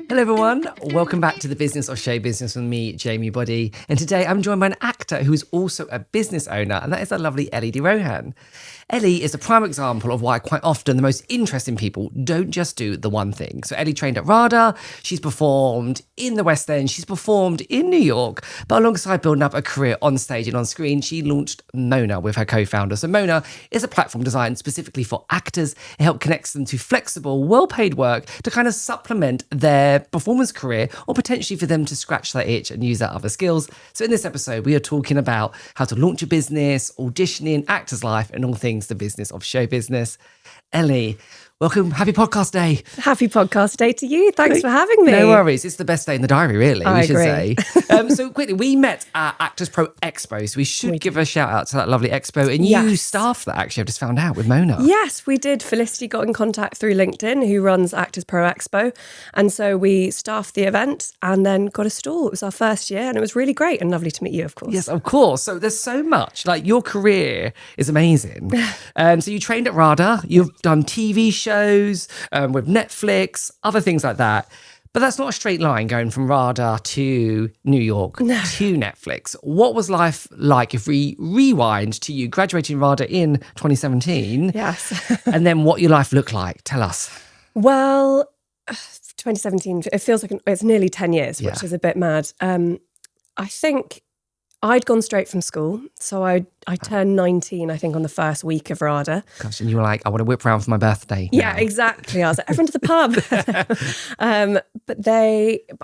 Hello everyone, welcome back to The Business of Show Business with me, Jamie Boddy. And today I'm joined by an actor who is also a business owner, and that is the lovely Ellie De Rohan. Ellie is a prime example of why quite often the most interesting people don't just do the one thing. So Ellie trained at RADA, she's performed in the West End, she's performed in New York, but alongside building up a career on stage and on screen, she launched Mona with her co-founder. So Mona is a platform designed specifically for actors. It helps connect them to flexible, well-paid work to kind of supplement their performance career or potentially for them to scratch that itch and use their other skills. So in this episode, we are talking about how to launch a business, auditioning, actor's life, and all things the business of show business. Ellie, welcome. Happy podcast day. Happy podcast day to you. Thanks for having me. No worries. It's the best day in the diary, really, I we should agree. say. So quickly, we met at Actors Pro Expo, so we should give a shout out to that lovely expo. And you staffed that, actually, I've just found out, with Mona. Yes, we did. Felicity got in contact through LinkedIn, who runs Actors Pro Expo. And so we staffed the event and then got a stall. It was our first year and it was really great and lovely to meet you, of course. Yes, of course. So there's so much. Like, your career is amazing. So you trained at RADA, you've done TV shows with Netflix, other things like that. But that's not a straight line going from RADA to New York to Netflix. What was life like if we rewind to you graduating RADA in 2017? Yes. And then what your life looked like? Tell us. Well, 2017, it feels like it's nearly 10 years, which Yeah. is a bit mad. I think I'd gone straight from school. So I turned 19, I think, on the first week of RADA. Gosh, and you were like, I want to whip around for my birthday. Yeah, now. exactly. I was like, everyone to the pub. But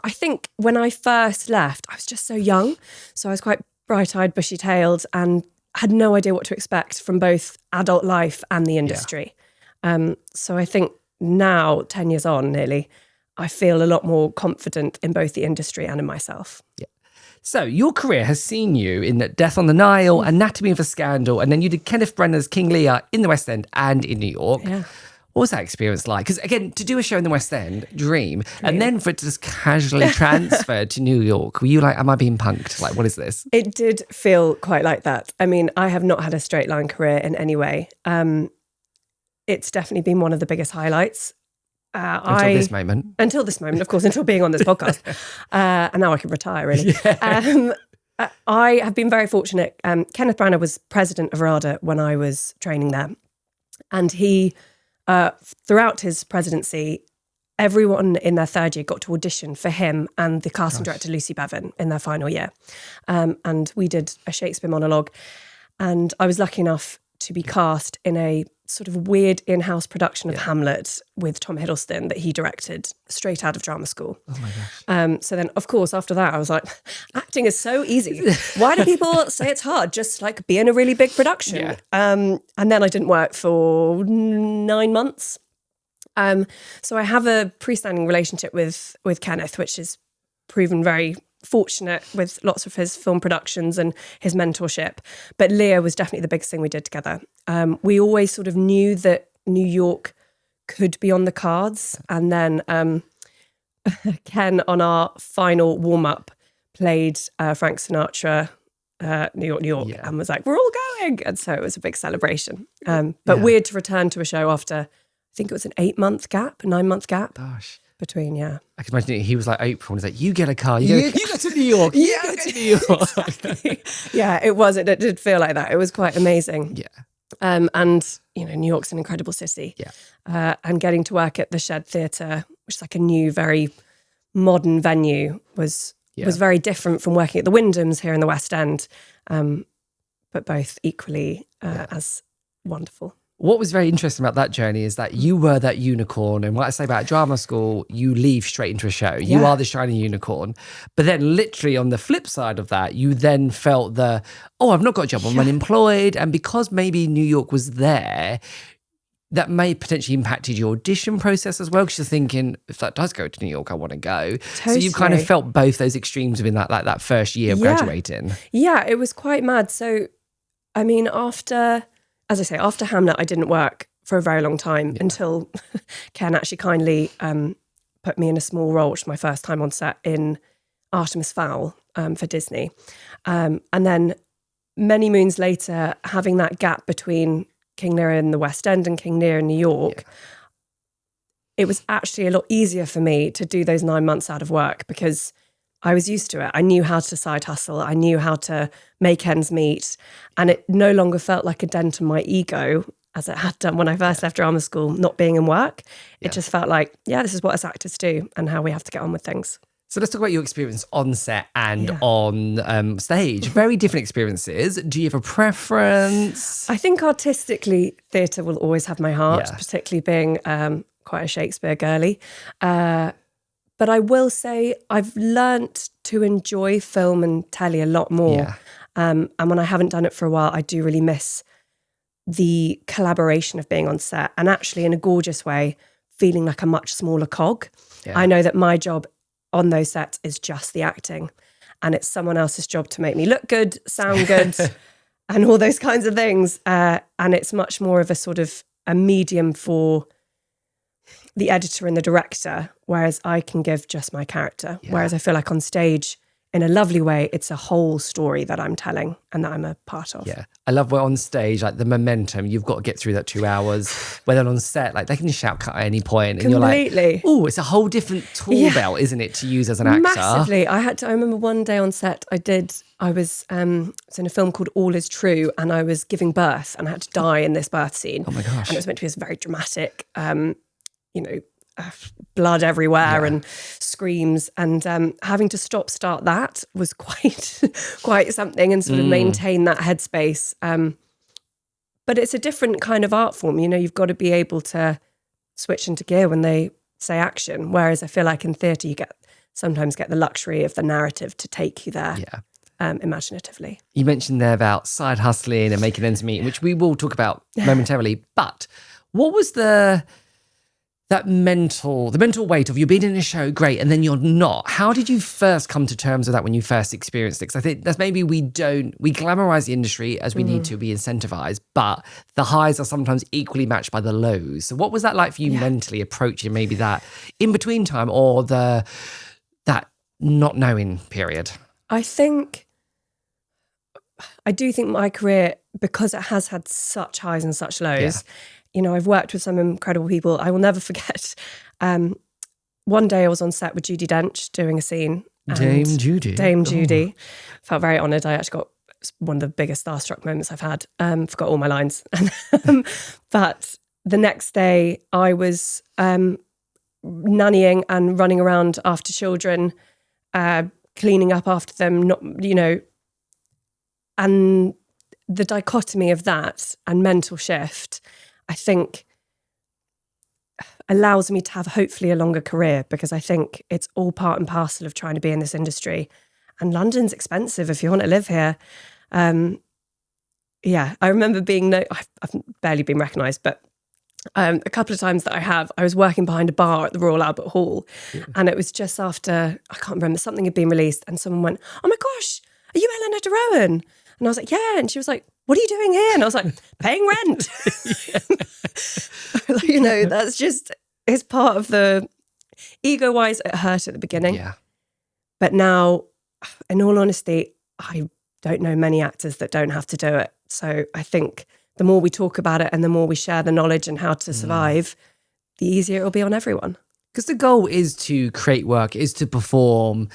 I think when I first left, I was just so young. So I was quite bright-eyed, bushy-tailed and had no idea what to expect from both adult life and the industry. So I think now, 10 years on nearly, I feel a lot more confident in both the industry and in myself. Yeah. So your career has seen you in Death on the Nile, Anatomy of a Scandal, and then you did Kenneth Branagh's King Lear in the West End and in New York. Yeah. What was that experience like? Because again, to do a show in the West End, dream, and then for it to just casually transfer to New York, were you like, am I being punked? Like, what is this? It did feel quite like that. I mean, I have not had a straight line career in any way. It's definitely been one of the biggest highlights. Until this moment. Until this moment, of course, until being on this podcast. And now I can retire, really. Yeah. I have been very fortunate. Kenneth Branagh was president of RADA when I was training there. And he, throughout his presidency, everyone in their third year got to audition for him and the casting director, Lucy Bevan, in their final year. And we did a Shakespeare monologue. And I was lucky enough to be cast in a sort of weird in-house production of Hamlet with Tom Hiddleston that he directed straight out of drama school. Oh my gosh. So then, of course, after that, I was like, acting is so easy. Why do people say it's hard? Just like be in a really big production. Yeah. And then I didn't work for 9 months. So I have a pre-standing relationship with Kenneth, which has proven very fortunate with lots of his film productions and his mentorship. But Lear was definitely the biggest thing we did together. We always sort of knew that New York could be on the cards. And then Ken, on our final warm-up, played Frank Sinatra, New York, New York, and was like, we're all going. And so it was a big celebration. But weird to return to a show after, I think it was an 8-month gap, a 9-month gap. Gosh. Between, I can imagine he was like Oprah and was like, you get a car, you go to New York, you go to New York. Exactly. Yeah, it was. It did feel like that. It was quite amazing. Yeah. And, New York's an incredible city. Yeah. And getting to work at the Shed Theatre, which is like a new, very modern venue, was very different from working at the Wyndhams here in the West End, but both equally as wonderful. What was very interesting about that journey is that you were that unicorn. And what I say about drama school, you leave straight into a show. You are the shiny unicorn. But then literally on the flip side of that, you then felt I've not got a job, I'm unemployed. And because maybe New York was there, that may potentially impacted your audition process as well, because you're thinking, if that does go to New York, I want to go. Totally. So you've kind of felt both those extremes within that first year of graduating. Yeah, it was quite mad. So, I mean, after Hamlet, I didn't work for a very long time until Ken actually kindly put me in a small role, which was my first time on set in Artemis Fowl for Disney. And then many moons later, having that gap between King Lear in the West End and King Lear in New York, it was actually a lot easier for me to do those 9 months out of work because I was used to it. I knew how to side hustle. I knew how to make ends meet. And it no longer felt like a dent on my ego as it had done when I first left drama school, not being in work. It just felt like, this is what us actors do and how we have to get on with things. So let's talk about your experience on set and on stage. Very different experiences. Do you have a preference? I think artistically, theatre will always have my heart, particularly being quite a Shakespeare girly. But I will say I've learnt to enjoy film and telly a lot more. Yeah. And when I haven't done it for a while, I do really miss the collaboration of being on set and actually in a gorgeous way, feeling like a much smaller cog. Yeah. I know that my job on those sets is just the acting and it's someone else's job to make me look good, sound good and all those kinds of things. And it's much more of a sort of a medium for the editor and the director, whereas I can give just my character. Yeah. Whereas I feel like on stage, in a lovely way, it's a whole story that I'm telling and that I'm a part of. Yeah. I love when on stage, like the momentum, you've got to get through that 2 hours. When they're on set, like they can shout cut at any point. And Completely. You're like, oh, it's a whole different tool belt, isn't it, to use as an actor? Massively. I remember one day on set, I was in a film called All Is True and I was giving birth and I had to die in this birth scene. Oh my gosh. And it was meant to be this very dramatic, blood everywhere and screams, and having to start that was quite something, and sort of maintain that headspace. But it's a different kind of art form. You've got to be able to switch into gear when they say action. Whereas I feel like in theatre, you sometimes get the luxury of the narrative to take you there. Yeah. Imaginatively. You mentioned there about side hustling and making ends meet, which we will talk about momentarily. But what was the mental weight of you being in a show, great, and then you're not? How did you first come to terms with that when you first experienced it? Because I think that's maybe we glamorize the industry as we need to be incentivized, but the highs are sometimes equally matched by the lows. So what was that like for you mentally approaching maybe that in-between time or that not knowing period? I do think my career, because it has had such highs and such lows, I've worked with some incredible people. I will never forget. One day I was on set with Judi Dench doing a scene. Dame Judi. Felt very honoured. I actually got one of the biggest starstruck moments I've had. Forgot all my lines. But the next day I was nannying and running around after children, cleaning up after them, and the dichotomy of that and mental shift, I think, allows me to have hopefully a longer career, because I think it's all part and parcel of trying to be in this industry. And London's expensive if you want to live here. I remember I've barely been recognised, but a couple of times that I was working behind a bar at the Royal Albert Hall, and it was just after, I can't remember, something had been released, and someone went, "Oh my gosh, are you Ellie De Rohan?" And I was like, "Yeah." And she was like, "What are you doing here?" And I was like, "Paying rent." That's just, it's part of the, ego-wise, it hurt at the beginning. Yeah. But now, in all honesty, I don't know many actors that don't have to do it. So I think the more we talk about it and the more we share the knowledge and how to survive, the easier it'll be on everyone. Because the goal is to create work, is to perform.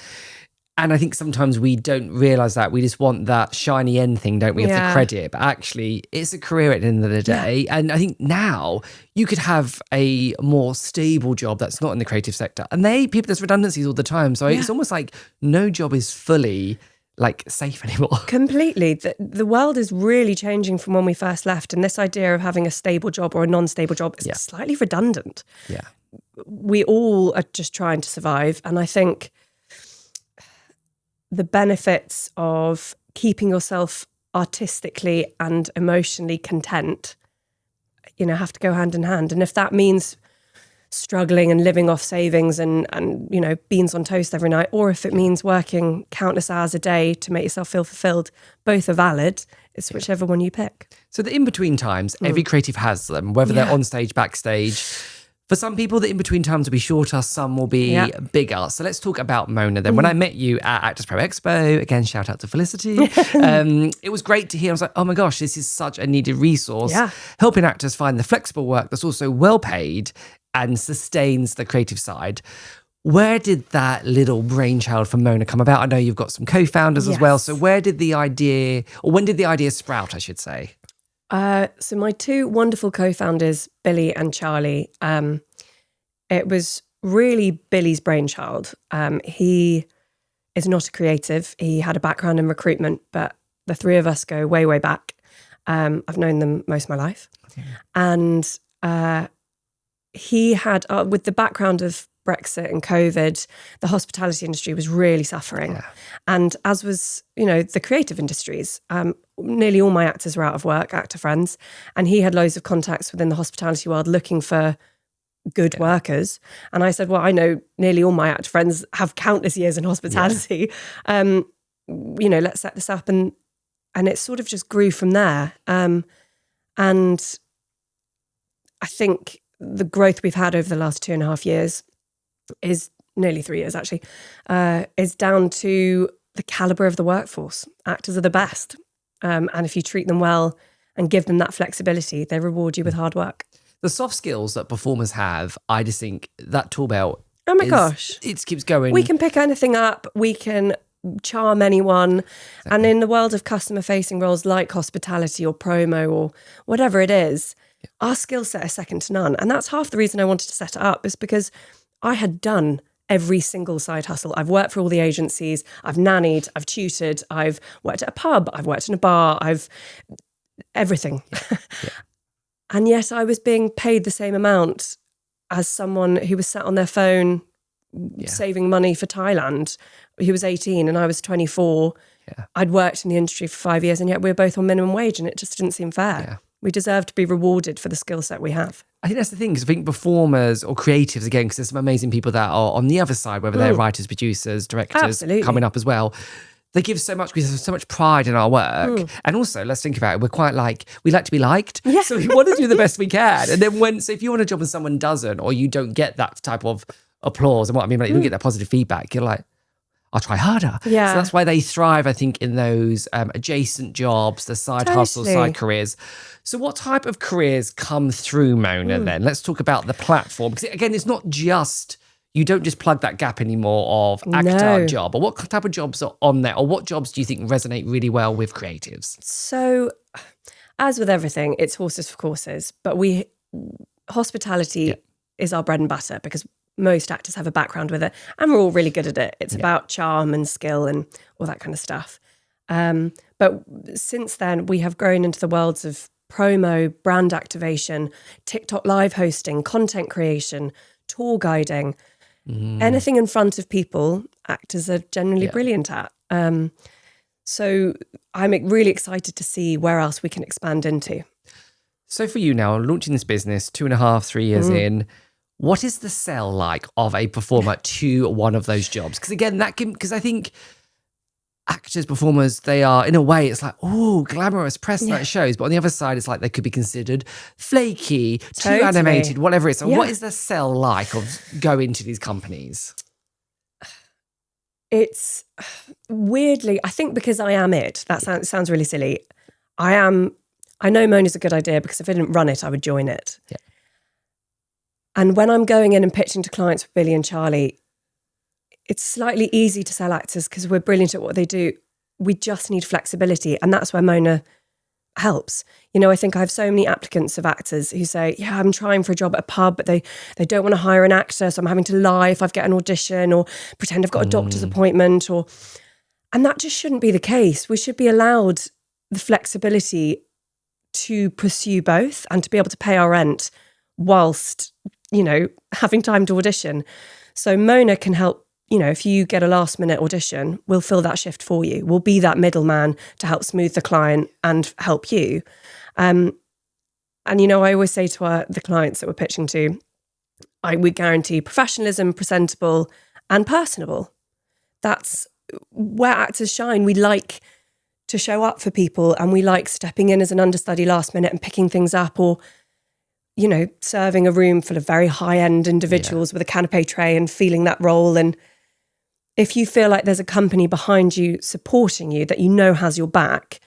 And I think sometimes we don't realise that. We just want that shiny end thing, don't we, of the credit. But actually, it's a career at the end of the day. Yeah. And I think now you could have a more stable job that's not in the creative sector. And there's redundancies all the time. So it's almost like no job is fully safe anymore. Completely. The world is really changing from when we first left. And this idea of having a stable job or a non-stable job is slightly redundant. Yeah. We all are just trying to survive. And I think the benefits of keeping yourself artistically and emotionally content, have to go hand in hand. And if that means struggling and living off savings and beans on toast every night, or if it means working countless hours a day to make yourself feel fulfilled, both are valid. It's whichever one you pick. So the in-between times, every creative has them, whether they're on stage, backstage. For some people, the in-between times will be shorter, some will be bigger. So let's talk about Mona then. When I met you at Actors Pro Expo, again, shout out to Felicity, it was great to hear. I was like, oh my gosh, this is such a needed resource, helping actors find the flexible work that's also well paid and sustains the creative side. Where did that little brainchild from Mona come about? I know you've got some co-founders as well. So where did the idea, or when did the idea sprout, I should say? So my two wonderful co-founders, Billy and Charlie, it was really Billy's brainchild. He is not a creative. He had a background in recruitment, but the three of us go way, way back. I've known them most of my life. And he had, with the background of Brexit and COVID, the hospitality industry was really suffering. And as was, the creative industries, nearly all my actors were out of work, actor friends, and he had loads of contacts within the hospitality world looking for good workers. And I said, well, I know nearly all my actor friends have countless years in hospitality. Let's set this up. And it sort of just grew from there. And I think the growth we've had over the last 2.5 years is nearly 3 years actually, is down to the caliber of the workforce. Actors are the best. And if you treat them well and give them that flexibility, they reward you with hard work. The soft skills that performers have, I just think that tool belt, oh my gosh, it keeps going. We can pick anything up. We can charm anyone. Exactly. And in the world of customer facing roles like hospitality or promo or whatever it is, our skill set is second to none. And that's half the reason I wanted to set it up, is because I had done every single side hustle. I've worked for all the agencies, I've nannied, I've tutored, I've worked at a pub, I've worked in a bar, I've everything. And yet I was being paid the same amount as someone who was sat on their phone saving money for Thailand. He was 18 and I was 24. I'd worked in the industry for 5 years and yet we were both on minimum wage, and it just didn't seem fair. We deserve to be rewarded for the skill set we have. I think that's the thing, because I think performers or creatives, again, because there's some amazing people that are on the other side, whether they're writers, producers, directors, coming up as well. They give so much, because there's so much pride in our work. And also, let's think about it, we're quite we like to be liked. So we want to do the best we can. And then so if you're on a job and someone doesn't, or you don't get that type of applause, and what I mean, you don't get that positive feedback, you're like, I'll try harder. So that's why they thrive, I think, in those adjacent jobs, the side hustles, side careers. So what type of careers come through Mona then? Let's talk about the platform. Because again, it's not just, you don't just plug that gap anymore of actor job. But what type of jobs are on there? Or what jobs do you think resonate really well with creatives? So as with everything, it's horses for courses. But hospitality is our bread and butter, because most actors have a background with it and we're all really good at it. It's about charm and skill and all that kind of stuff. But since then, we have grown into the worlds of promo, brand activation, TikTok live hosting, content creation, tour guiding, anything in front of people, actors are generally brilliant at. So I'm really excited to see where else we can expand into. So for you now, launching this business 2.5, 3 years in, what is the sell like of a performer to one of those jobs? Because again, because I think actors, performers, they are, in a way, it's like, oh, glamorous press night shows. But on the other side, it's like they could be considered flaky, too animated, whatever it is. So what is the sell like of going to these companies? It's weirdly, I think because I am it, that sounds really silly. I know Mona's a good idea because if I didn't run it, I would join it. And when I'm going in and pitching to clients with Billy and Charlie, it's slightly easy to sell actors because we're brilliant at what they do. We just need flexibility. And that's where Mona helps. I think I have so many applicants of actors who say, I'm trying for a job at a pub, but they don't want to hire an actor. So I'm having to lie if I get an audition or pretend I've got a doctor's appointment. And that just shouldn't be the case. We should be allowed the flexibility to pursue both and to be able to pay our rent whilst having time to audition. So Mona can help, if you get a last minute audition, we'll fill that shift for you. We'll be that middleman to help smooth the client and help you. I always say to the clients that we're pitching to, we guarantee professionalism, presentable and personable. That's where actors shine. We like to show up for people and we like stepping in as an understudy last minute and picking things up, or serving a room full of very high-end individuals with a canapé tray and feeling that role. And if you feel like there's a company behind you supporting you that has your back,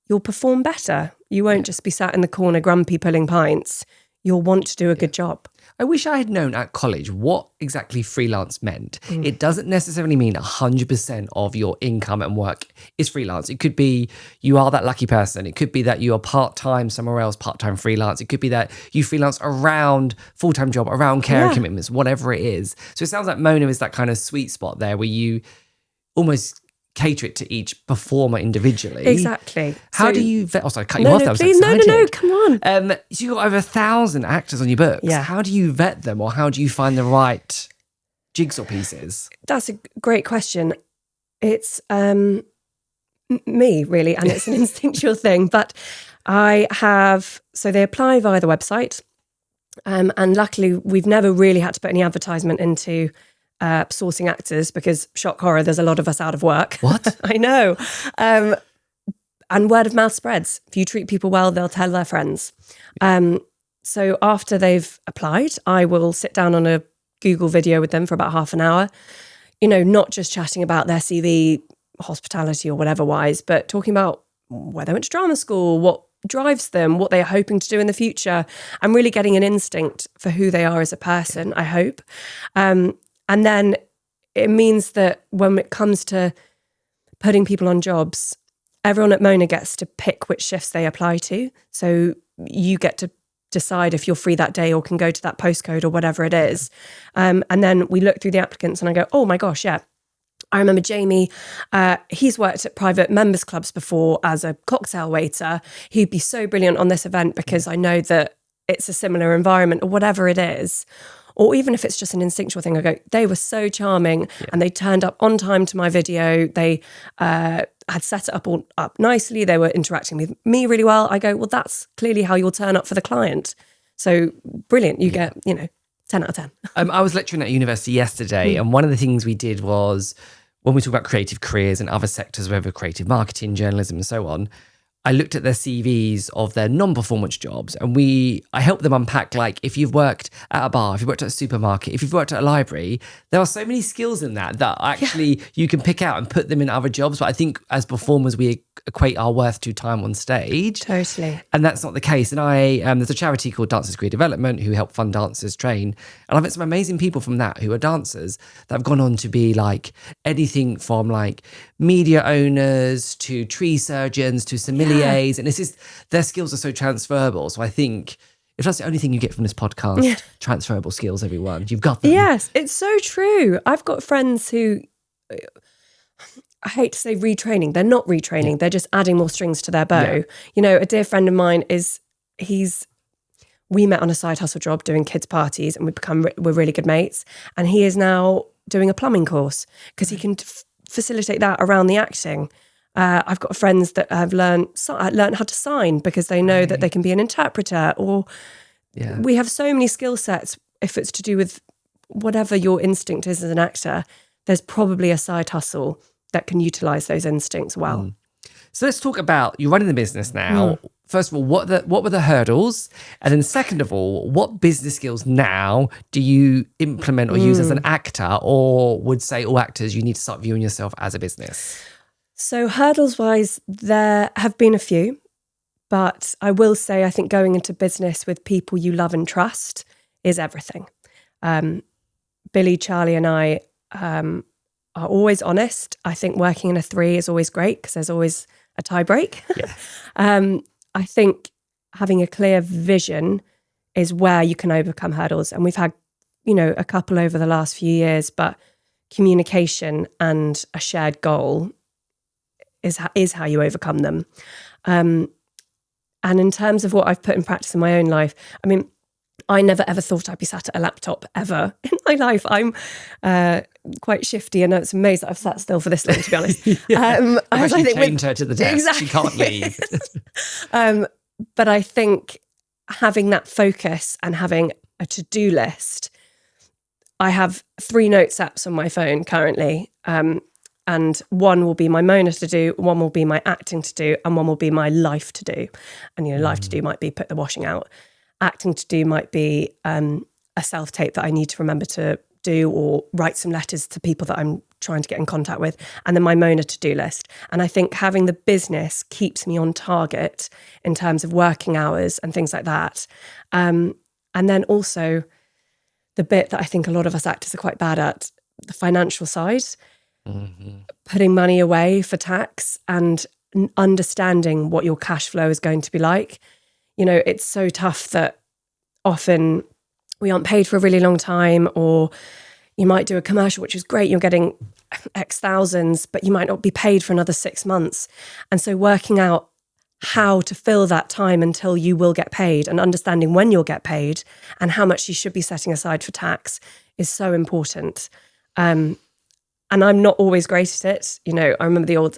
you'll perform better. You won't just be sat in the corner grumpy pulling pints. You'll want to do a good job. I wish I had known at college what exactly freelance meant. It doesn't necessarily mean 100% of your income and work is freelance. It could be you are that lucky person. It could be that you are part-time somewhere else, part-time freelance. It could be that you freelance around full-time job, around care commitments, whatever it is. So it sounds like Mona is that kind of sweet spot there where you almost cater it to each performer individually. Exactly. How do you vet? Oh, sorry, cut you off. No, That please, was no, come on. So you've got over 1,000 actors on your books. Yeah. How do you vet them, or how do you find the right jigsaw pieces? That's a great question. It's me, really, and it's an instinctual thing. But so they apply via the website. And luckily, we've never really had to put any advertisement into sourcing actors because, shock horror, there's a lot of us out of work. What? I know. And word of mouth spreads. If you treat people well, they'll tell their friends. So after they've applied, I will sit down on a Google video with them for about half an hour, not just chatting about their CV, hospitality or whatever wise, but talking about where they went to drama school, what drives them, what they're hoping to do in the future, and really getting an instinct for who they are as a person, I hope. And then it means that when it comes to putting people on jobs, everyone at Mona gets to pick which shifts they apply to. So you get to decide if you're free that day or can go to that postcode or whatever it is. And then we look through the applicants and I go, oh my gosh, yeah. I remember Jamie, he's worked at private members clubs before as a cocktail waiter. He'd be so brilliant on this event because I know that it's a similar environment or whatever it is. Or even if it's just an instinctual thing, I go, they were so charming and they turned up on time to my video. They had set it up all up nicely. They were interacting with me really well. I go, well, that's clearly how you'll turn up for the client. So brilliant. You get, 10 out of 10. I was lecturing at university yesterday, and one of the things we did was when we talk about creative careers and other sectors, whether creative marketing, journalism, and so on, I looked at their CVs of their non-performance jobs, and I helped them unpack, like, if you've worked at a bar, if you've worked at a supermarket, if you've worked at a library, there are so many skills in that actually you can pick out and put them in other jobs. But I think as performers, we equate our worth to time on stage. Totally. And that's not the case. And there's a charity called Dancers Career Development who help fund dancers train. And I've met some amazing people from that who are dancers that have gone on to be like anything from like media owners to tree surgeons to sommeliers. And their skills are so transferable. So I think if that's the only thing you get from this podcast, transferable skills, everyone, you've got them. Yes, it's so true. I've got friends who, I hate to say retraining, they're not retraining, they're just adding more strings to their bow. A dear friend of mine we met on a side hustle job doing kids' parties and we're really good mates. And he is now doing a plumbing course because he can facilitate that around the acting. I've got friends that have learned how to sign because they know that they can be an interpreter, or we have so many skill sets. If it's to do with whatever your instinct is as an actor, there's probably a side hustle that can utilize those instincts well. So let's talk about you running the business now. First of all, what were the hurdles? And then second of all, what business skills now do you implement or use as an actor, or would say all actors, you need to start viewing yourself as a business? So hurdles wise, there have been a few, but I will say I think going into business with people you love and trust is everything. Billy, Charlie and I are always honest. I think working in a 3 is always great because there's always a tie break. I think having a clear vision is where you can overcome hurdles. And we've had, a couple over the last few years, but communication and a shared goal is how you overcome them. And in terms of what I've put in practice in my own life, I mean, I never ever thought I'd be sat at a laptop ever in my life. I'm quite shifty, and it's amazing that I've sat still for this long, to be honest. I think chained her to the desk. Exactly. She can't leave. But I think having that focus and having a to-do list, I have 3 notes apps on my phone currently. And one will be my Mona to do, one will be my acting to do, and one will be my life to do. And, life to do might be put the washing out. acting to do might be a self-tape that I need to remember to do, or write some letters to people that I'm trying to get in contact with, and then my Mona to-do list. And I think having the business keeps me on target in terms of working hours and things like that. And then also the bit that I think a lot of us actors are quite bad at, the financial side, putting money away for tax and understanding what your cash flow is going to be like. You know, it's so tough that often we aren't paid for a really long time, or you might do a commercial, which is great, you're getting X thousands, but you might not be paid for another 6 months. And so working out how to fill that time until you will get paid, and understanding when you'll get paid and how much you should be setting aside for tax is so important. And I'm not always great at it. You know, I remember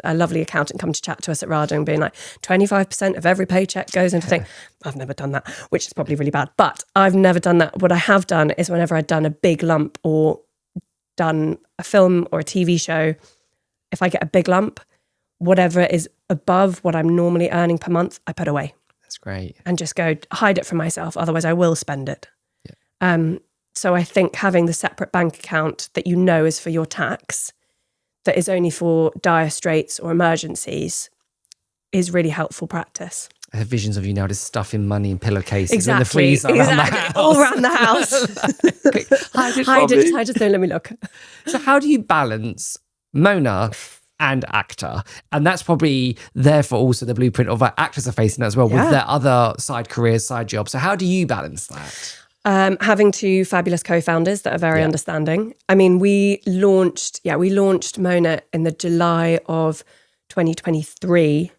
a lovely accountant come to chat to us at RADA and being like, 25% of every paycheck goes into thing. I've never done that, which is probably really bad, but I've never done that. What I have done is whenever I've done a big lump or done a film or a TV show, if I get a big lump, whatever is above what I'm normally earning per month, I put away. That's great. And just go hide it from myself. Otherwise I will spend it. Yeah. So I think having the separate bank account that you know is for your tax, that is only for dire straits or emergencies, is really helpful practice. I have visions of you now just stuffing money in pillowcases in the Exactly. freezer around the house. All around the house. Hide it. Hide it, don't let me look. So how do you balance Mona and actor? And that's probably therefore also the blueprint of what actors are facing as well, with their other side careers, side jobs. So how do you balance that? Having two fabulous co-founders that are very understanding. I mean, we launched Mona in the July of 2023,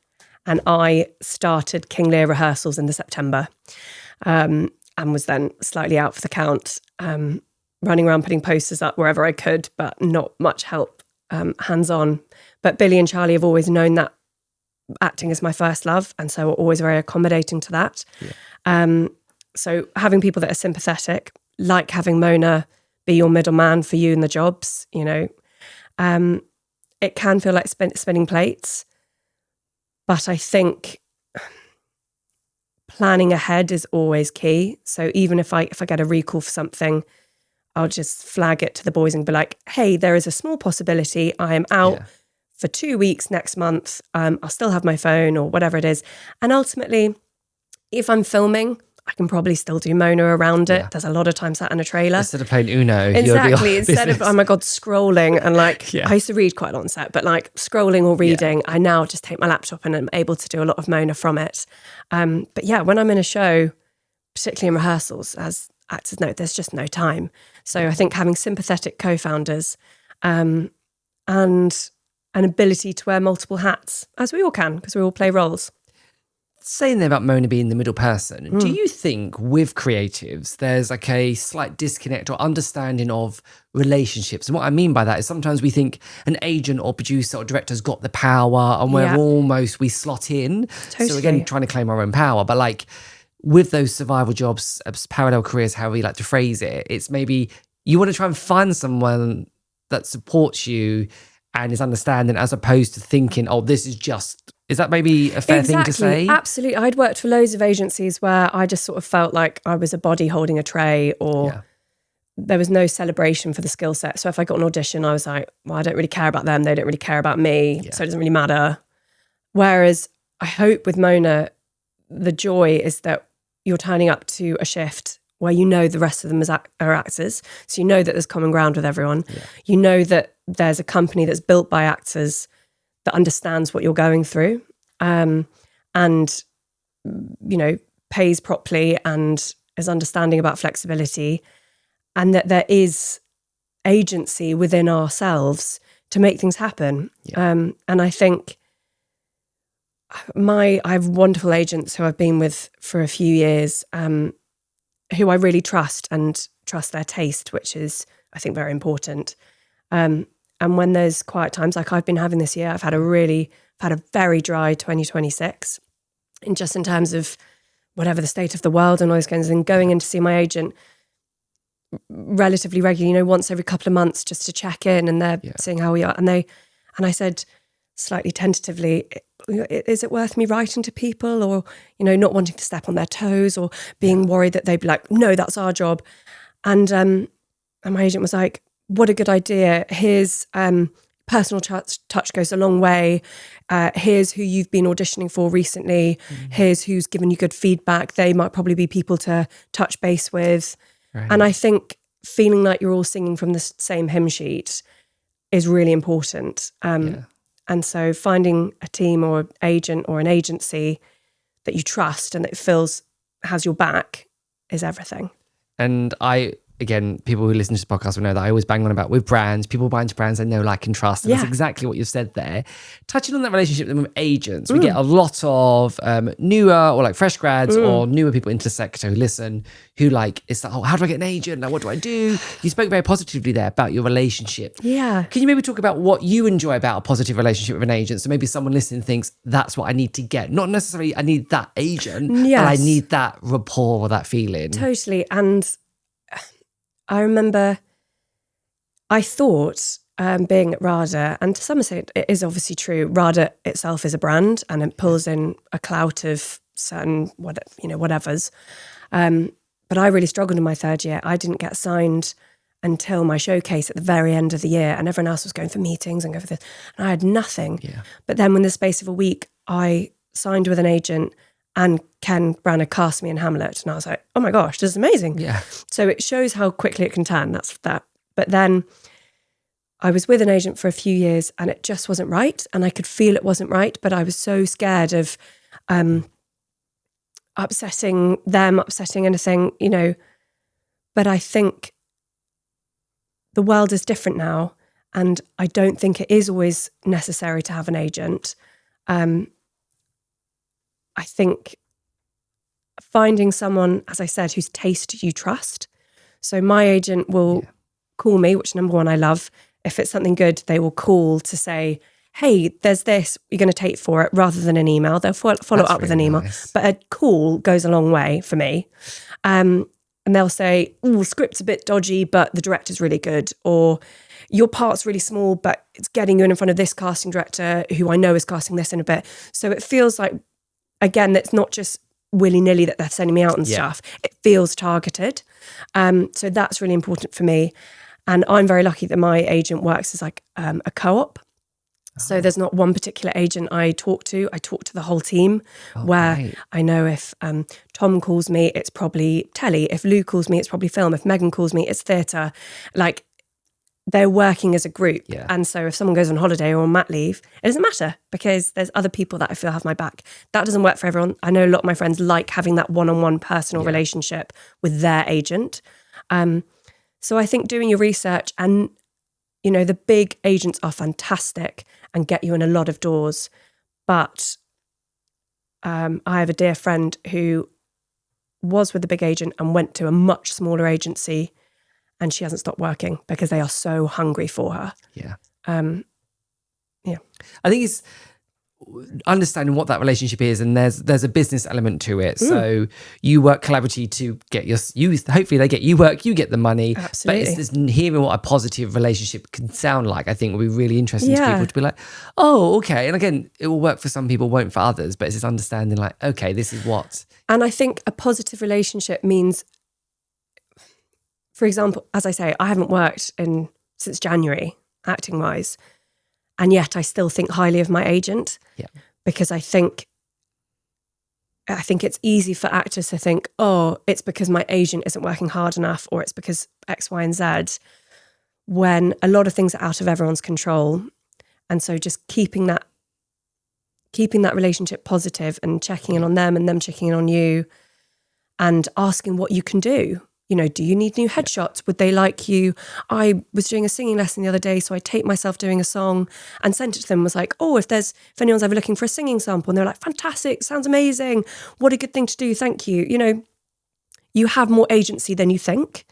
and I started King Lear rehearsals in the September, and was then slightly out for the count, running around putting posters up wherever I could, but not much help hands-on. But Billy and Charlie have always known that acting is my first love, and so are always very accommodating to that. Yeah. So having people that are sympathetic, like having Mona be your middleman for you in the jobs, you know, it can feel like spinning plates. But I think planning ahead is always key. So even if I get a recall for something, I'll just flag it to the boys and be like, hey, there is a small possibility I am out for 2 weeks next month. I'll still have my phone or whatever it is. And ultimately, if I'm filming, I can probably still do Mona around it. There's a lot of time sat in a trailer. Instead of playing Uno. Exactly. Instead of, oh my God, scrolling and like, I used to read quite a lot on set, but like scrolling or reading, I now just take my laptop and I'm able to do a lot of Mona from it. But yeah, when I'm in a show, particularly in rehearsals, as actors know, there's just no time. So I think having sympathetic co-founders and an ability to wear multiple hats, as we all can, because we all play roles. Saying there about Mona being the middle person, do you think with creatives there's like a slight disconnect or understanding of relationships? And what I mean by that is sometimes we think an agent or producer or director's got the power and we slot in. Totally. So again, trying to claim our own power. But like with those survival jobs, parallel careers, however we like to phrase it, it's maybe you want to try and find someone that supports you and is understanding, as opposed to thinking, oh, this is just... Is that maybe a fair thing to say? Absolutely. I'd worked for loads of agencies where I just sort of felt like I was a body holding a tray, or there was no celebration for the skill set. So if I got an audition, I was like, well, I don't really care about them. They don't really care about me. So it doesn't really matter. Whereas I hope with Mona, the joy is that you're turning up to a shift where you know the rest of them are actors. So you know that there's common ground with everyone. Yeah. You know that there's a company that's built by actors that understands what you're going through, and, you know, pays properly and is understanding about flexibility, and that there is agency within ourselves to make things happen. Yeah. And I think I have wonderful agents who I've been with for a few years, who I really trust and trust their taste, which is, I think, very important. And when there's quiet times like I've been having this year, I've had a very dry 2026, in terms of whatever the state of the world and all those kinds of things, going in to see my agent relatively regularly, you know, once every couple of months, just to check in, and they're seeing how we are. And I said slightly tentatively, is it worth me writing to people, or, not wanting to step on their toes, or being worried that they'd be like, no, that's our job. And my agent was like, what a good idea. Here's personal touch goes a long way. Here's who you've been auditioning for recently. Here's who's given you good feedback. They might probably be people to touch base with. Right. And I think feeling like you're all singing from the same hymn sheet is really important. And so finding a team or agent or an agency that you trust and that feels has your back is everything. And again, people who listen to this podcast will know that I always bang on about with brands, people buying into brands they know, like, and trust. And that's exactly what you've said there. Touching on that relationship with agents, we get a lot of newer or like fresh grads or newer people into the sector who listen, who like, it's like, oh, how do I get an agent? Like, what do I do? You spoke very positively there about your relationship. Yeah. Can you maybe talk about what you enjoy about a positive relationship with an agent? So maybe someone listening thinks that's what I need to get. Not necessarily I need that agent, but I need that rapport or that feeling. Totally. And I remember I thought being at RADA, and to some extent it is obviously true, RADA itself is a brand and it pulls in a clout of certain whatevers. But I really struggled in my third year. I didn't get signed until my showcase at the very end of the year, and everyone else was going for meetings and going for this. And I had nothing. Yeah. But then in the space of a week, I signed with an agent, and Ken Branagh cast me in Hamlet. And I was like, oh my gosh, this is amazing. Yeah. So it shows how quickly it can turn. That's that. But then I was with an agent for a few years and it just wasn't right. And I could feel it wasn't right. But I was so scared of upsetting them, upsetting anything, But I think the world is different now. And I don't think it is always necessary to have an agent. I think finding someone, as I said, whose taste you trust. So my agent will call me, which number one, I love. If it's something good, they will call to say, hey, there's this, you're going to take for it, rather than an email. They'll follow up with an email. Nice. But a call goes a long way for me. And they'll say, oh, script's a bit dodgy, but the director's really good. Or your part's really small, but it's getting you in front of this casting director who I know is casting this in a bit. So it feels like, again, it's not just willy-nilly that they're sending me out and stuff. It feels targeted. So that's really important for me. And I'm very lucky that my agent works as like a co-op. So there's not one particular agent I talk to. I talk to the whole team where I know if Tom calls me, it's probably telly. If Lou calls me, it's probably film. If Megan calls me, it's theatre. Like, they're working as a group. Yeah. And so if someone goes on holiday or on mat leave, it doesn't matter because there's other people that I feel have my back. That doesn't work for everyone. I know a lot of my friends like having that one-on-one personal relationship with their agent. So I think doing your research, and, the big agents are fantastic and get you in a lot of doors. But I have a dear friend who was with a big agent and went to a much smaller agency, and she hasn't stopped working because they are so hungry for her. Yeah. I think it's understanding what that relationship is, and there's a business element to it. So you work collaboratively to get hopefully they get you work, you get the money. Absolutely. But it's hearing what a positive relationship can sound like, I think, will be really interesting to people to be like, oh, okay. And again, it will work for some people, won't for others, but it's this understanding like, okay, this is what. And I think a positive relationship means, for example, as I say, I haven't worked since January, acting wise, and yet I still think highly of my agent. Yeah. Because I think it's easy for actors to think, oh, it's because my agent isn't working hard enough, or it's because X, Y, and Z, when a lot of things are out of everyone's control. And so just keeping that relationship positive and checking in on them and them checking in on you and asking what you can do. Do you need new headshots? Would they like you? I was doing a singing lesson the other day, so I taped myself doing a song and sent it to them. Was like, oh, if anyone's ever looking for a singing sample, and they're like, fantastic, sounds amazing. What a good thing to do. Thank you. You have more agency than you think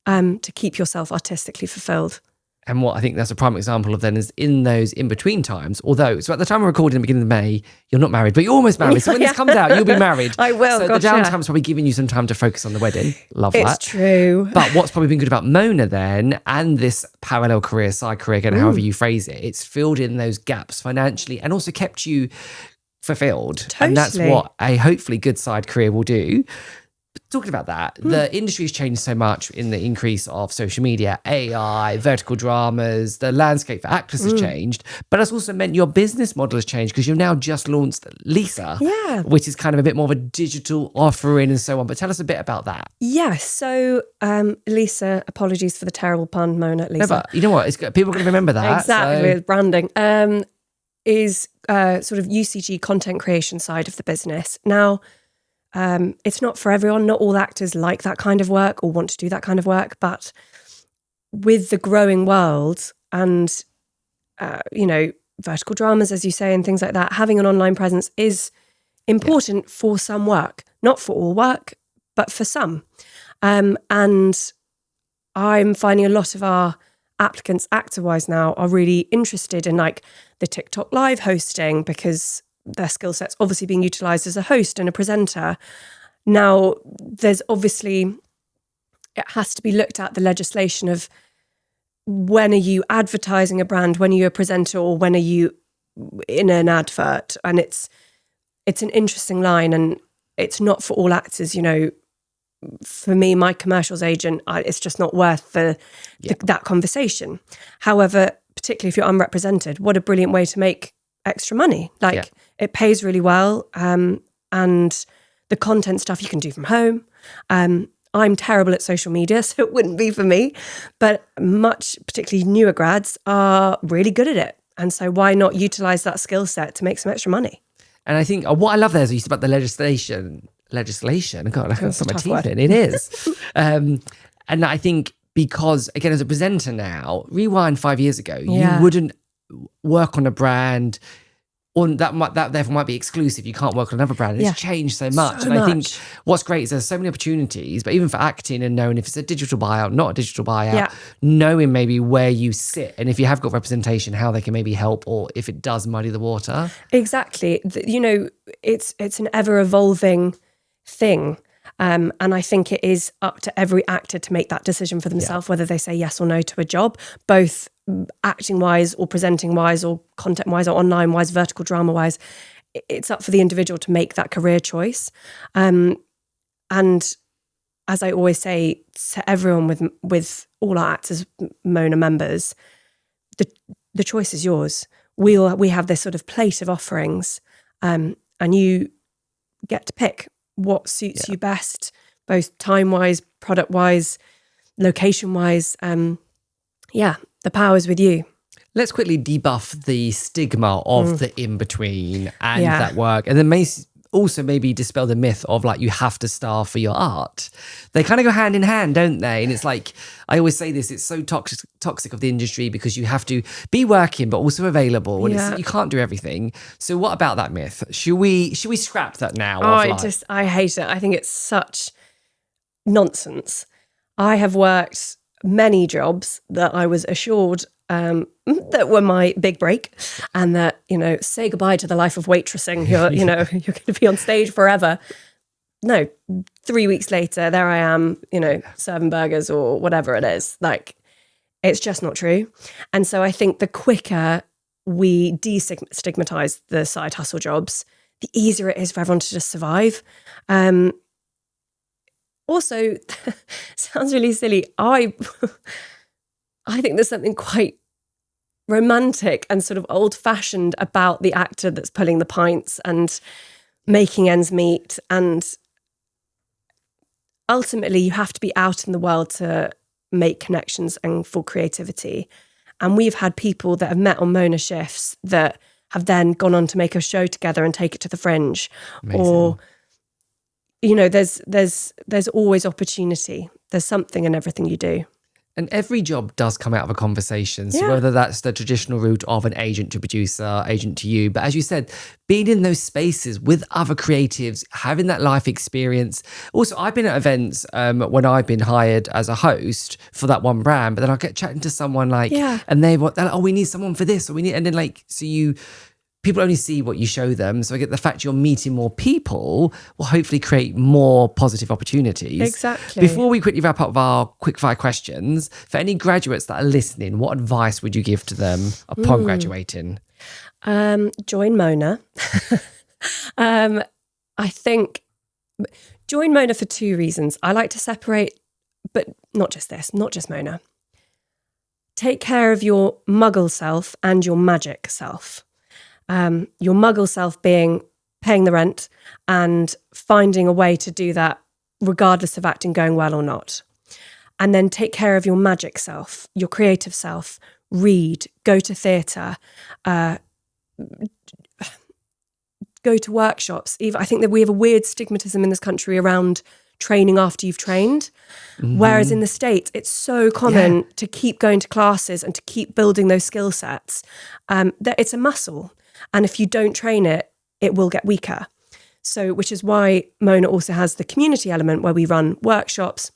to keep yourself artistically fulfilled. And what I think that's a prime example of then is in those in-between times, although, so at the time we're recording in the beginning of May, you're not married, but you're almost married. So when this comes out, you'll be married. I will. So the downtime's probably giving you some time to focus on the wedding. Love that. It's true. But what's probably been good about Mona then, and this parallel career, side career, again, however you phrase it, it's filled in those gaps financially and also kept you fulfilled. Totally. And that's what a hopefully good side career will do. Talking about that, the industry's changed so much in the increase of social media, AI, vertical dramas, the landscape for actors has changed, but it's also meant your business model has changed because you've now just launched Lisa, which is kind of a bit more of a digital offering and so on. But tell us a bit about that. Yeah, so Lisa, apologies for the terrible pun, Mona, Lisa. No, but you know what? People are going to remember that. Exactly, with branding. Is sort of UCG content creation side of the business. Now, it's not for everyone. Not all actors like that kind of work or want to do that kind of work. But with the growing world and, vertical dramas, as you say, and things like that, having an online presence is important for some work. Not for all work, but for some. And I'm finding a lot of our applicants actor-wise now are really interested in like the TikTok live hosting because their skill set's obviously being utilised as a host and a presenter. Now, there's obviously, it has to be looked at the legislation of when are you advertising a brand, when are you a presenter, or when are you in an advert? And it's an interesting line, and it's not for all actors, For me, my commercials agent, it's just not worth that conversation. However, particularly if you're unrepresented, what a brilliant way to make extra money. It pays really well, and the content stuff you can do from home. I'm terrible at social media, so it wouldn't be for me, but particularly newer grads are really good at it. And so why not utilize that skill set to make some extra money? And I think what I love there is you said about the legislation. God, I can't put my teeth in. It is. And I think because, again, as a presenter now, rewind 5 years ago, you wouldn't work on a brand, or that therefore might be exclusive. You can't work on another brand. It's changed so much. I think what's great is there's so many opportunities, but even for acting and knowing if it's a digital buyout, not a digital buyout, knowing maybe where you sit and if you have got representation, how they can maybe help, or if it does muddy the water. Exactly. It's an ever-evolving thing. And I think it is up to every actor to make that decision for themselves, whether they say yes or no to a job, both acting-wise or presenting-wise or content-wise or online-wise, vertical drama-wise. It's up for the individual to make that career choice. And as I always say to everyone with all our Actors Mona members, the choice is yours. We have this sort of plate of offerings, and you get to pick what suits you best, both time-wise, product-wise, location-wise. The power's with you. Let's quickly debuff the stigma of the in-between and that work. And then also maybe dispel the myth of like you have to star for your art. They kind of go hand in hand, don't they? And it's like, I always say this, it's so toxic of the industry because you have to be working but also available, and you can't do everything. So what about that myth? Should we scrap that now? I hate it. I think it's such nonsense. I have worked many jobs that I was assured that were my big break, and that, say goodbye to the life of waitressing. You're going to be on stage forever. No, 3 weeks later, there I am, serving burgers or whatever it is. Like, it's just not true. And so I think the quicker we destigmatize the side hustle jobs, the easier it is for everyone to just survive. Also, sounds really silly. I think there's something quite romantic and sort of old-fashioned about the actor that's pulling the pints and making ends meet. And ultimately, you have to be out in the world to make connections and for creativity. And we've had people that have met on Mona shifts that have then gone on to make a show together and take it to the Fringe. Amazing. Or, there's always opportunity. There's something in everything you do. And every job does come out of a conversation. So whether that's the traditional route of an agent to producer, agent to you. But as you said, being in those spaces with other creatives, having that life experience. Also, I've been at events when I've been hired as a host for that one brand, but then I'll get chatting to someone and they're like, oh, we need someone for this. Or we need, and then people only see what you show them. So I get the fact you're meeting more people will hopefully create more positive opportunities. Exactly. Before we quickly wrap up our quickfire questions, for any graduates that are listening, what advice would you give to them upon graduating? Join Mona. I think join Mona for two reasons. I like to separate, but not just Mona. Take care of your muggle self and your magic self. Your muggle self being paying the rent and finding a way to do that regardless of acting going well or not. And then take care of your magic self, your creative self. Read, go to theatre, go to workshops. I think that we have a weird stigmatism in this country around training after you've trained. Whereas in the States, it's so common to keep going to classes and to keep building those skill sets. That it's a muscle. And if you don't train it, it will get weaker. So, which is why Mona also has the community element where we run workshops,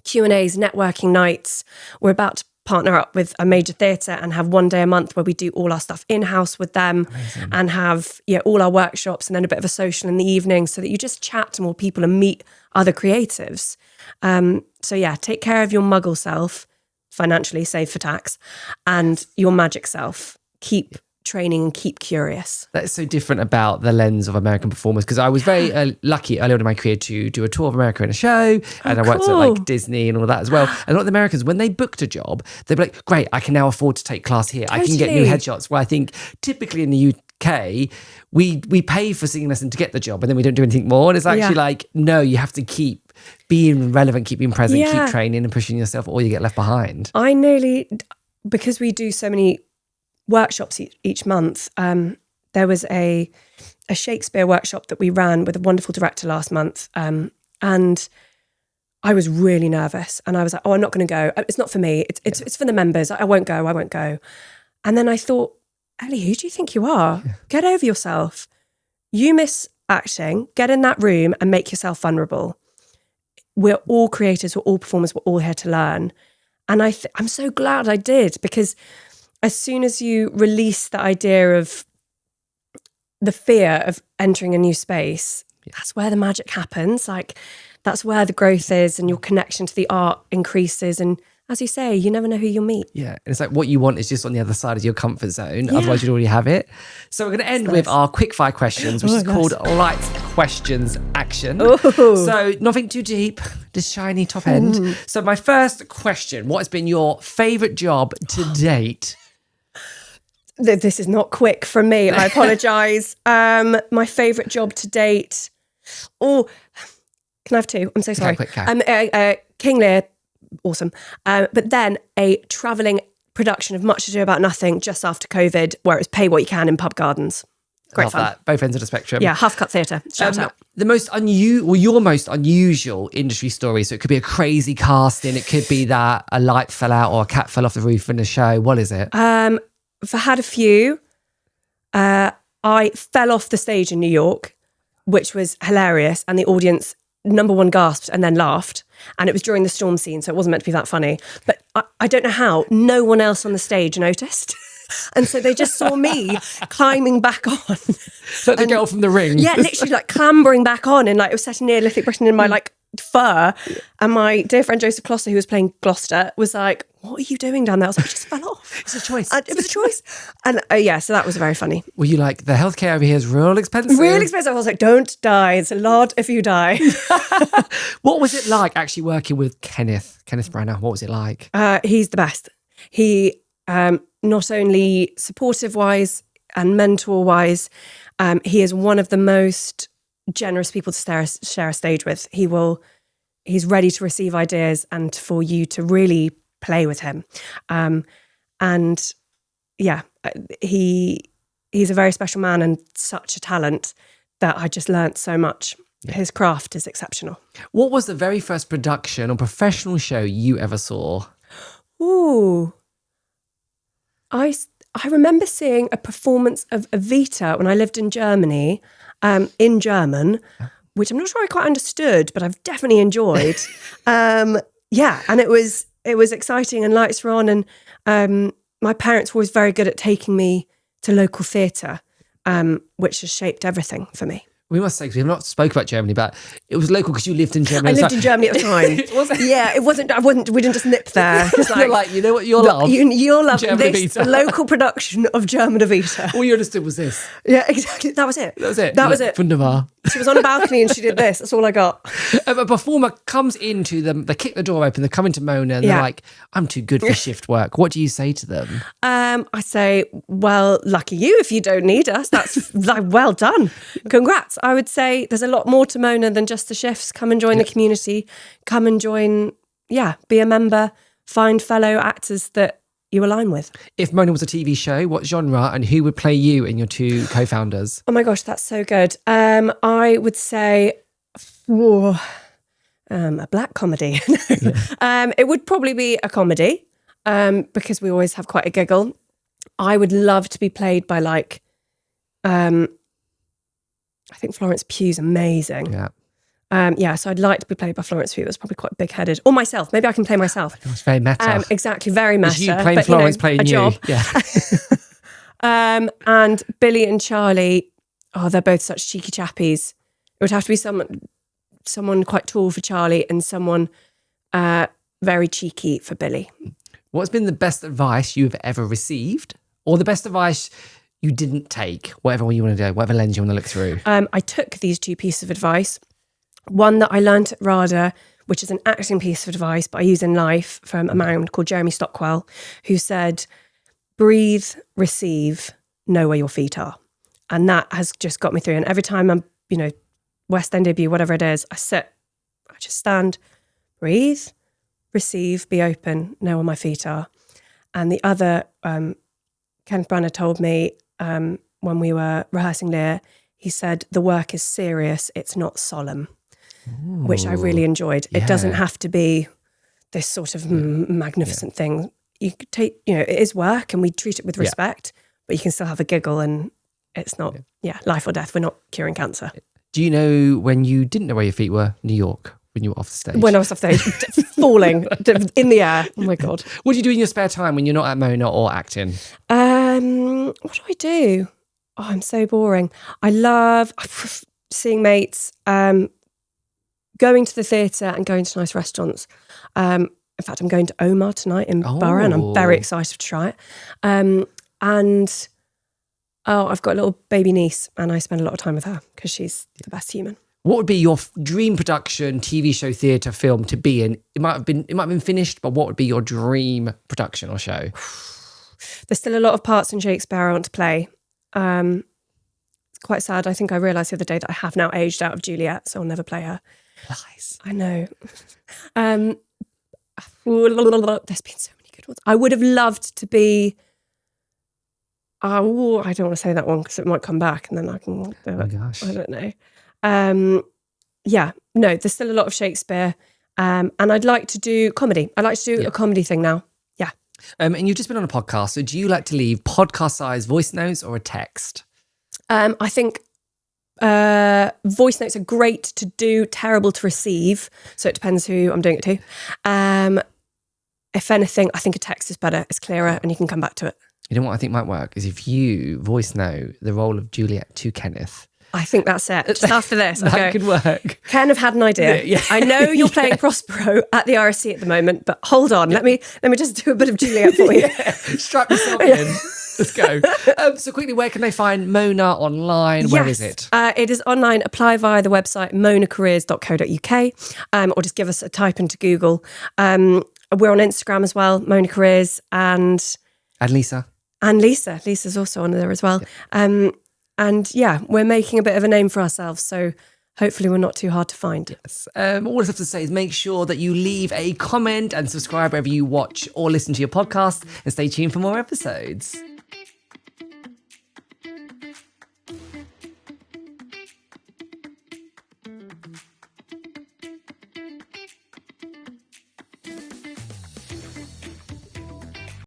Q&As, networking nights. We're about to partner up with a major theatre and have one day a month where we do all our stuff in-house with them. Amazing. And have all our workshops and then a bit of a social in the evening so that you just chat to more people and meet other creatives. Take care of your muggle self, financially, save for tax, and your magic self. Keep training and keep curious. That's so different about the lens of American performers, because I was very lucky early on in my career to do a tour of America in a show, and I worked at like Disney and all that as well. And a lot of the Americans, when they booked a job, they'd be like, great, I can now afford to take class here. Totally. I can get new headshots. Well, I think typically in the UK, we pay for singing lesson to get the job and then we don't do anything more. And it's actually like, no, you have to keep being relevant, keep being present, keep training and pushing yourself, or you get left behind. Because we do so many workshops each month, there was a Shakespeare workshop that we ran with a wonderful director last month, and I was really nervous and I was like, I'm not going to go, it's not for me, it's for the members, I won't go. And then I thought, Ellie, who do you think you are? Get over yourself. You miss acting, get in that room and make yourself vulnerable. We're all creators, we're all performers, we're all here to learn. And I'm so glad I did, because as soon as you release the idea of the fear of entering a new space, that's where the magic happens. Like, that's where the growth is and your connection to the art increases. And as you say, you never know who you'll meet. Yeah, and it's like what you want is just on the other side of your comfort zone. Otherwise, you'd already have it. So we're going to end with our quick fire questions, which is called Light Questions Action. Ooh. So nothing too deep, just shiny top end. So my first question, what has been your favourite job to date? This is not quick from me. I apologise. My favourite job to date. Oh, can I have two? I'm so sorry. King Lear, awesome. But then a travelling production of Much Ado About Nothing just after COVID, where it was pay what you can in pub gardens. Great fun. That. Both ends of the spectrum. Yeah, Half Cut Theatre. Shout out. Your most unusual industry story. So it could be a crazy casting. It could be that a light fell out or a cat fell off the roof in a show. What is it? I've had a few. I fell off the stage in New York, which was hilarious, and the audience, number one, gasped and then laughed, and it was during the storm scene, so it wasn't meant to be that funny. But I don't know how no one else on the stage noticed. And so they just saw me climbing back on. Like the girl from The Ring. Yeah, literally like clambering back on, and like it was set in Neolithic Britain in my like fur. And my dear friend Joseph Closter, who was playing Gloucester, was like, what are you doing down there? I was like, I just fell off. It's a choice. It was a choice. And so that was very funny. Were you like, the healthcare over here is real expensive? Real expensive. I was like, don't die. It's a lot if you die. What was it like actually working with Kenneth Branagh? What was it like? He's the best. He, not only supportive-wise and mentor-wise, he is one of the most generous people to share a stage with. He's ready to receive ideas and for you to really play with him. He's a very special man and such a talent that I just learnt so much. His craft is exceptional. What was the very first production or professional show you ever saw? Ooh. I remember seeing a performance of Evita when I lived in Germany, in German, which I'm not sure I quite understood, but I've definitely enjoyed. And it was exciting, and lights were on, and my parents were always very good at taking me to local theatre, which has shaped everything for me. We must say, because we've not spoke about Germany, but it was local because you lived in Germany. I lived in Germany at the time. Was it? Yeah, it wasn't. We didn't just nip there. You're like, you know what you'll love? You'll love German this Vita. local production of German Vita. All you understood was this. Yeah, exactly. That was it. That was it. Wunderbar. She was on a balcony and she did this. That's all I got. A performer comes into them, they kick the door open, they come into Mona and they're like, I'm too good for shift work. What do you say to them? I say, well, lucky you if you don't need us. That's like, well done. Congrats. I would say there's a lot more to Mona than just the shifts. Come and join the community. Come and join, be a member. Find fellow actors that you align with. If Mona was a TV show, what genre and who would play you and your two co-founders? Oh my gosh, that's so good. I would say a black comedy. It would probably be a comedy because we always have quite a giggle. I would love to be played by I think Florence Pugh's amazing. Yeah. So I'd like to be played by Florence Pugh. That's probably quite big-headed. Or myself. Maybe I can play myself. It's very meta. Exactly, very meta. It's you playing Florence, playing a you. job. Yeah. And Billy and Charlie, they're both such cheeky chappies. It would have to be someone quite tall for Charlie and someone very cheeky for Billy. What's been the best advice you've ever received? Or the best advice you didn't take? Whatever one you want to do, whatever lens you want to look through. I took these two pieces of advice. One that I learned at RADA, which is an acting piece of advice, but I use in life, from a man called Jeremy Stockwell, who said, breathe, receive, know where your feet are. And that has just got me through. And every time I'm, West End debut, whatever it is, I just stand, breathe, receive, be open, know where my feet are. And the other, Kenneth Branagh told me when we were rehearsing Lear, he said, the work is serious, it's not solemn. Ooh, which I really enjoyed. It doesn't have to be this sort of magnificent thing. You could take, it is work and we treat it with respect, but you can still have a giggle and it's not, life or death. We're not curing cancer. Do you know when you didn't know where your feet were? New York, when you were off the stage? When I was off stage, falling in the air. Oh my God. What do you do in your spare time when you're not at Mona or acting? What do I do? Oh, I'm so boring. I love seeing mates, going to the theatre and going to nice restaurants. In fact, I'm going to Omar tonight in Borough and I'm very excited to try it. I've got a little baby niece and I spend a lot of time with her because she's the best human. What would be your dream production, TV show, theatre, film to be in? It might have been finished, but what would be your dream production or show? There's still a lot of parts in Shakespeare I want to play. It's quite sad. I think I realised the other day that I have now aged out of Juliet, so I'll never play her. Nice. I know. There's been so many good ones. I would have loved to be. I don't want to say that one because it might come back and then I can. Oh my gosh. I don't know. No, there's still a lot of Shakespeare, and I'd like to do comedy. I'd like to do a comedy thing now. Yeah. And you've just been on a podcast, so do you like to leave podcast-sized voice notes or a text? I think voice notes are great to do, terrible to receive. So it depends who I'm doing it to. If anything, I think a text is better. It's clearer and you can come back to it. You know what I think might work is if you voice note the role of Juliet to Kenneth. I think that's it. Just after this, that could work. Ken, I've had an idea. Yeah. I know you're playing Prospero at the RSC at the moment, but hold on. Let me just do a bit of Juliet for you. Strap yourself in. Let's go. So quickly, where can they find Mona online? Yes. Where is it? It is online. Apply via the website monacareers.co.uk or just give us a type into Google. We're on Instagram as well, Mona Careers and Lisa. And Lisa. Lisa's also on there as well. Yeah. And we're making a bit of a name for ourselves. So hopefully we're not too hard to find. Yes. All I have to say is make sure that you leave a comment and subscribe wherever you watch or listen to your podcast and stay tuned for more episodes.